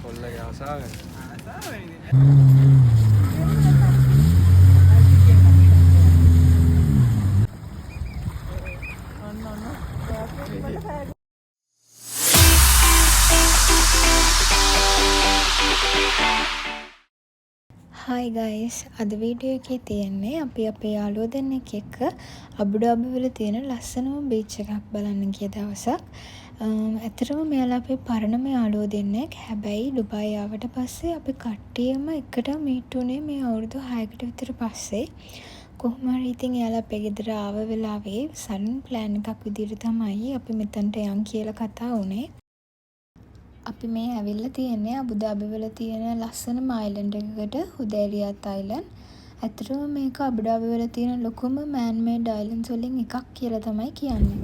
කොල්ලගේ ආසාවෙන්. හයි ගයිස්, අද වීඩියෝ එකේ තියෙන්නේ අපි අපේ යාළුවෝ දෙන්නෙක් එක්ක අබුඩාබි වල තියෙන ලස්සනම බීච් එකක් බලන්න ගිය දවසක්. ඇත්තටම මෙයාලා අපේ පරණම යාළුවෝ දෙන්නෙක්. හැබැයි ඩුබායි ආවට පස්සේ අපි කට්ටියම එකට මීට් වුණේ මේ අවුරුදු 6කට විතර පස්සේ. කොහොම හරි ඉතින් එයාලා අපේ ගෙදර ආව වෙලාවේ සඩන් ප්ලෑන් එකක් විදිහට තමයි අපි මෙතනට යන් කියලා කතා වුණේ. අපි මේ ඇවිල්ලා තියෙන්නේ අබුදාබි වල තියෙන ලස්සනම අයිලන්ඩ් එකකට, හුදේරියාත් අයිලන්ඩ්. ඇත්තටම මේක අබුදාබි වල තියෙන ලොකුම මෑන් මේඩ් අයිලන්ඩ්ස් වලින් එකක් කියලා තමයි කියන්නේ.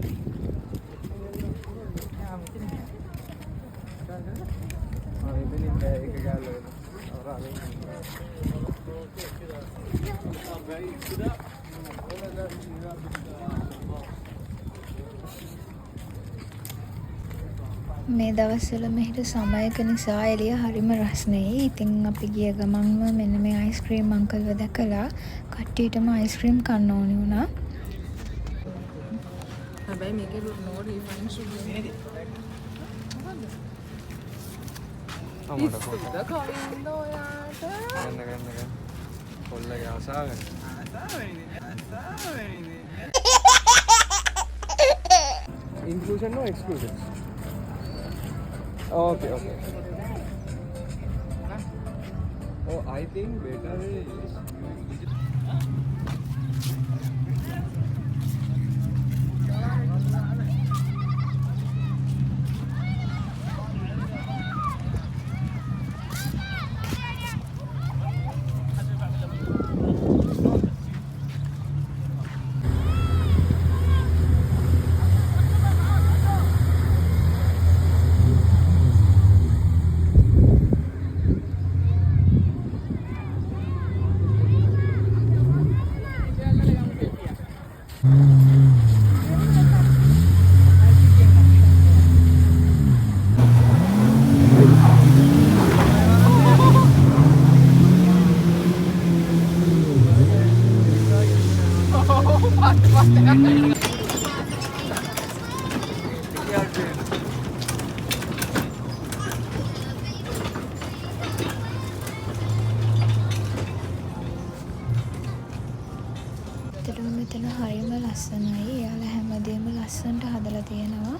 මේ දවස්වල මෙහෙට සමයක නිසා එළිය හරිම රස්නෙයි. ඉතින් අපි ගිය ගමන්ම මෙන්න මේ අයිස්ක්‍රීම් අංකල්ව දැකලා කට්ටියටම අයිස්ක්‍රීම් කන්න ඕනි වුණා. හැබැයි මේකේ නෝ රීෆයින් සුගර් නේද? අමඩ කොල්ල. කවින්ද ඔයාට? ගන්න. කොල්ලගේ ආසාවෙන්. Inclusion or exclusion? Okay. Oh, I think better is මෙතන හරිම ලස්සනයි. එයාලා හැමදේම ලස්සනට හදලා තියෙනවා.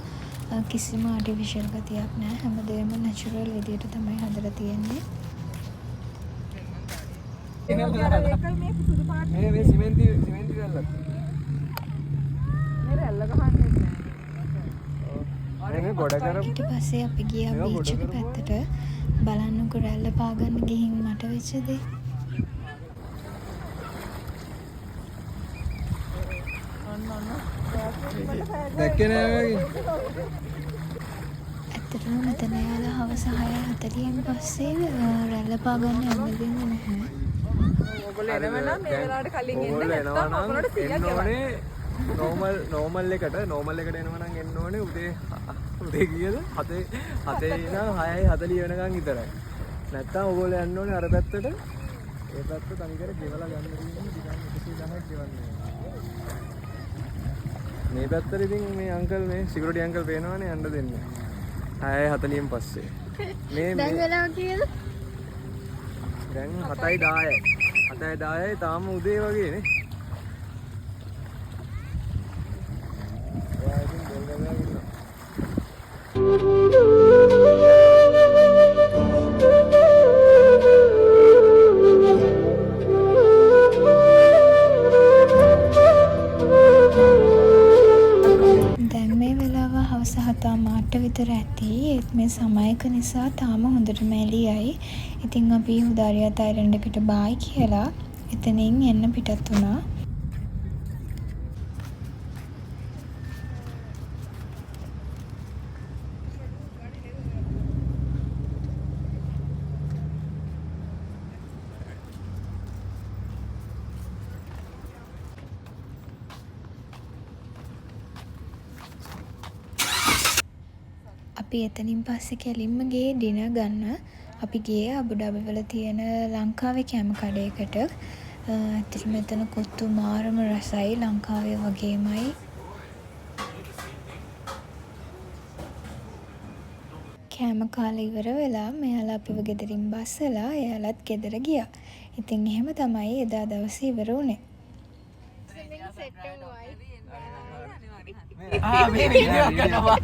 කිසිම ආටිෆිෂල් ගතියක් නැහැ. හැමදේම නැචරල් විදියට තමයි හදලා තියෙන්නේ. මේ සිමෙන්ති රැල්ලක්. මේ රැල්ල ගහන්නේ මේ ගොඩ කරපු ඊට පස්සේ අපි ගියා බීච් එක පැත්තට. බලන්නකෝ රැල්ල පාගන්න ගිහින් මට වෙච්ච දේ. දැක්කේ නෑ වගේ. ඇත්තටම මෙතන යාලා හවස 6:40න් පස්සේ රැල්ල පාගන්න යන්නදෙන්නේ නැහැ. ඔයගොල්ලෝ එනවනම් මේ වෙලාවට කලින් එන්න නැත්නම් ඔයගොල්ලෝට 100ක් ඕනේ නෝමල් එකට එනවා නම් එන්න ඕනේ උදේ කීයද 7 ඉඳන් 6:40 වෙනකන් විතරයි. නැත්තම් ඔයගොල්ලෝ යන්න ඕනේ අර පැත්තට. ඒ පැත්ත තනිකර ගෙවලා ගන්න තියෙන්නේ නිකන් 110ක් ගෙවන්නේ. මේ පැත්තට ඉතින් මේ අංකල් මේ සිකියුරිටි අංකල් පේනවනේ යන්න දෙන්නේ. 6:40න් පස්සේ. මේ දැන් වෙලාව කීයද? දැන් 7:10යි. 7:10යි තාම උදේ වගේ නේ. ඔයා ඉතින් බෙල් ගහලා ඉන්නවා. දැන් මේ වෙලාව හවස 7:08 විතර ඇති. ඒත් මේ සමයක නිසා තාම හොඳටම එළියයි. ඉතින් අපි හුදාරියාත් අයිලන්ඩ් එකට බායි කියලා එතනින් එන්න පිටත් වුණා. අපි එතනින් පස්සේ කෙලින්ම ගියේ ඩිනර් ගන්න. අපි ගියේ අබුඩාබි වල තියෙන ලංකාවේ කෑම කඩේකට. ඇත්තටම මෙතන කොත්තු මාරම රසයි ලංකාවේ වගේමයි. කෑම කාලා ඉවර වෙලා මෙයාලා අපිව ගෙදරින් බස්සලා එයාලත් ගෙදර ගියා. ඉතින් එහෙම තමයි එදා දවසේ ඉවර වුණේ. මේ වීඩියෝ කරනවා.